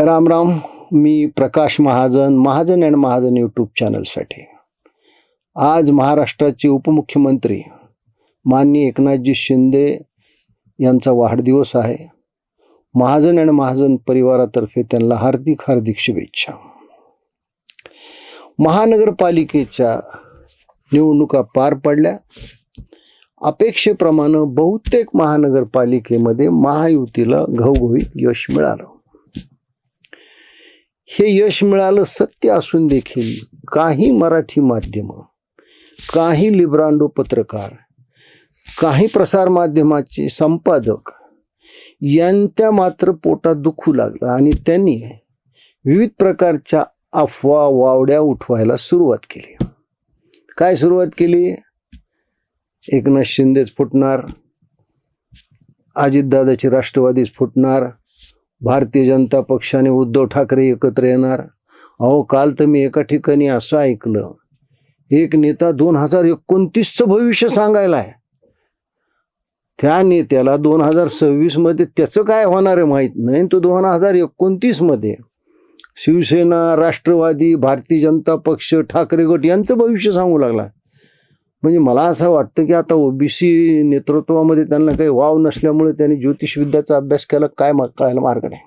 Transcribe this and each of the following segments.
राम राम. मी Prakash Mahajan, Mahajan and Mahajan YouTube चॅनलसाठी. आज महाराष्ट्राचे उपमुख्यमंत्री माननीय एकनाथजी शिंदे यांचा वाढदिवस आहे. महाजन अँड महाजन परिवारातर्फे त्यांना हार्दिक हार्दिक शुभेच्छा. महानगरपालिकेच्या निवडणुका पार पडल्या. अपेक्षेप्रमाणे बहुतेक महानगरपालिकेमध्ये महायुतीला घवघवीत यश मिळालं. हे यश मिळालं सत्य असून देखील काही मराठी माध्यम, काही लिब्रांडो पत्रकार, काही प्रसारमाध्यमाचे संपादक यांच्या मात्र पोटात दुखू लागलं आणि त्यांनी विविध प्रकारच्या अफवा वावड्या उठवायला सुरुवात केली. काय सुरुवात केली? एकनाथ शिंदेच फुटणार, अजितदादाची राष्ट्रवादीच फुटणार, भारतीय जनता पक्षाने उद्धव ठाकरे एकत्र येणार. अहो, काल तर मी एका ठिकाणी असं ऐकलं, एक नेता 2029चं भविष्य सांगायला आहे. त्या नेत्याला 2026 मध्ये त्याचं काय होणार आहे माहीत नाही, तो 2029 मध्ये शिवसेना, राष्ट्रवादी, भारतीय जनता पक्ष, ठाकरे गट यांचं भविष्य सांगू लागला. म्हणजे मला असं वाटतं की आता ओबीसी नेतृत्वामध्ये त्यांना काही वाव नसल्यामुळे त्यांनी ज्योतिषविद्याचा अभ्यास केला, काय कळायला मार्ग नाही.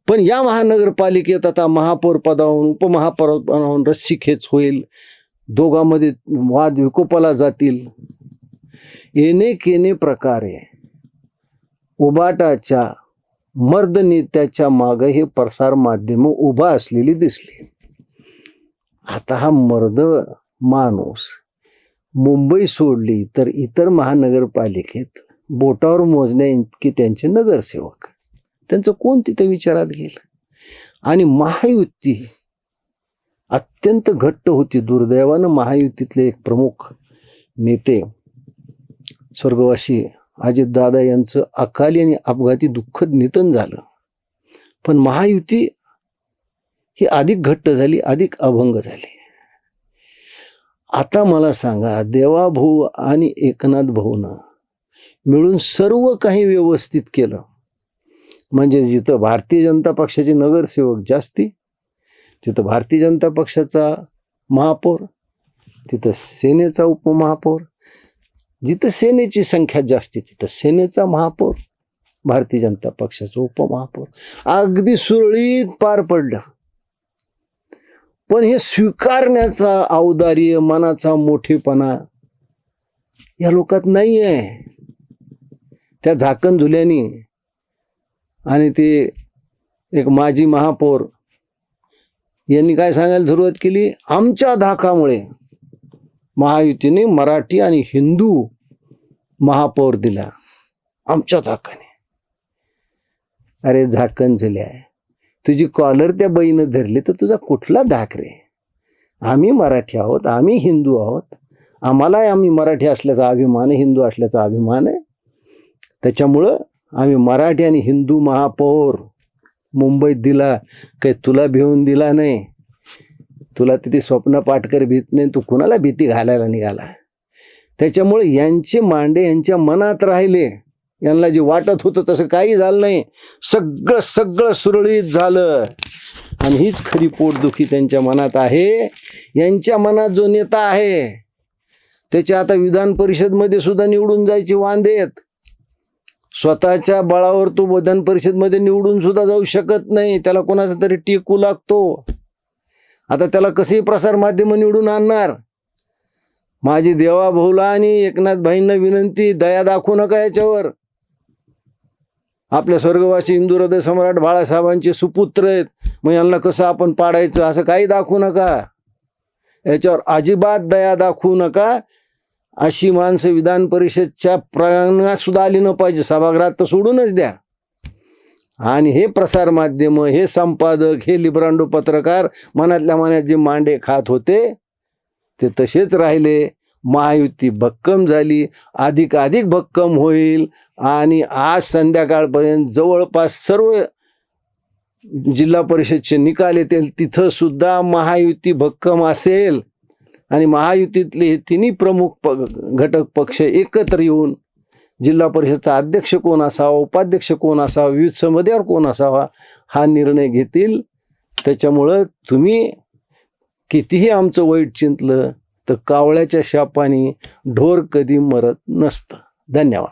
पण या महानगरपालिकेत आता महापौर पदावरून उपमहापौर पदावरून रस्सीखेच होईल, दोघांमध्ये वाद विकोपाला जातील. येणे प्रकारे उबाटाच्या मर्द नेत्याच्या मागे हे प्रसार माध्यम उभा असलेली दिसली. आता हा मर्द माणूस मुंबई सोडली तर इतर महानगरपालिकेत बोटावर मोजण्या इतके त्यांचे नगरसेवक, त्यांचं कोण तिथे विचारात घेईल? आणि महायुती अत्यंत घट्ट होती. दुर्दैवानं महायुतीतले एक प्रमुख नेते स्वर्गवासी अजितदादा यांचं अकाली आणि अपघाती दुःखद निधन झालं. पण महायुती ही अधिक घट्ट झाली, अधिक अभंग झाली. आता मला सांगा, देवाभाऊ आणि एकनाथ भाऊनं मिळून सर्व काही व्यवस्थित केलं. म्हणजे जिथं भारतीय जनता पक्षाचे नगरसेवक जास्ती, तिथं भारतीय जनता पक्षाचा महापौर, तिथं सेनेचा उपमहापौर, जिथं सेनेची संख्या जास्ती तिथं सेनेचा महापौर, भारतीय जनता पक्षाचा उपमहापौर, अगदी सुरळीत पार पडलं. पण हे स्वीकारण्याचा औदार्य, मनाचा मोठेपणा या लोकात नाही आहे. त्या झाकण झुल्यानी आणि ते एक माजी महापौर यांनी काय सांगायला सुरुवात केली, आमच्या धाकामुळे महायुतीने मराठी आणि हिंदू महापौर दिला, आमच्या धाकाने. अरे झाकण झुल्या, तुझी कॉलर त्या बाईनं धरली तर तुझा कुठला धाक रे? आम्ही मराठी आहोत, आम्ही हिंदू आहोत, आम्ही मराठी असल्याचा अभिमान आहे, हिंदू असल्याचा अभिमान आहे. त्याच्यामुळं आम्ही मराठी आणि हिंदू महापौर मुंबईत दिला. काही तुला भिवून दिला नाही, तुला तिथे स्वप्न पाठकर भीत नाही, तू कुणाला भीती घालायला निघाला. त्याच्यामुळे यांचे मांडे यांच्या मनात राहिले. यांना जे वाटत होतं तसं काही झालं नाही. सगळं सुरळीत झालं. आणि हीच खरी पोटदुखी त्यांच्या मनात आहे. यांच्या मनात जो नेता आहे त्याच्या आता विधान परिषदमध्ये सुद्धा निवडून जायचे वांदे आहेत. स्वतःच्या बळावर तो विधान परिषदमध्ये निवडून सुद्धा जाऊ शकत नाही, त्याला कोणाचा तरी टेकू लागतो. आता त्याला कसे प्रसार माध्यम निवडून आणणार? माझी देवाभाऊला आणि एकनाथ भाईंना विनंती, दया दाखवू नका याच्यावर. आपल्या स्वर्गवासी हिंदू हृदय सम्राट बाळासाहेबांचे सुपुत्र आहेत, मग यांना कसं आपण पाडायचं असं काही दाखवू नका. याच्यावर अजिबात दया दाखवू नका. अशी माणसं विधान परिषदच्या प्रांगणात सुद्धा आली न पाहिजे, सभागृहात तर सोडूनच द्या. आणि हे प्रसार माध्यम, हे संपादक, हे लिब्रांडो पत्रकार मनातल्या मनात जे मांडे खात होते ते तसेच राहिले. महायुती भक्कम झाली, अधिक भक्कम होईल. आणि आज संध्याकाळपर्यंत जवळपास सर्व जिल्हा परिषदचे निकाल येतील, तिथं सुद्धा महायुती भक्कम असेल. आणि महायुतीतले हे तिन्ही प्रमुख घटक पक्ष एकत्र येऊन जिल्हा परिषदचा अध्यक्ष कोण असावा, उपाध्यक्ष कोण असावा, विविध समित्यावर कोण असावा हा निर्णय घेतील. त्याच्यामुळं तुम्ही कितीही आमचं वाईट चिंतलं तर कावळ्याच्या शापाने ढोर कधी मरत नसतं. धन्यवाद.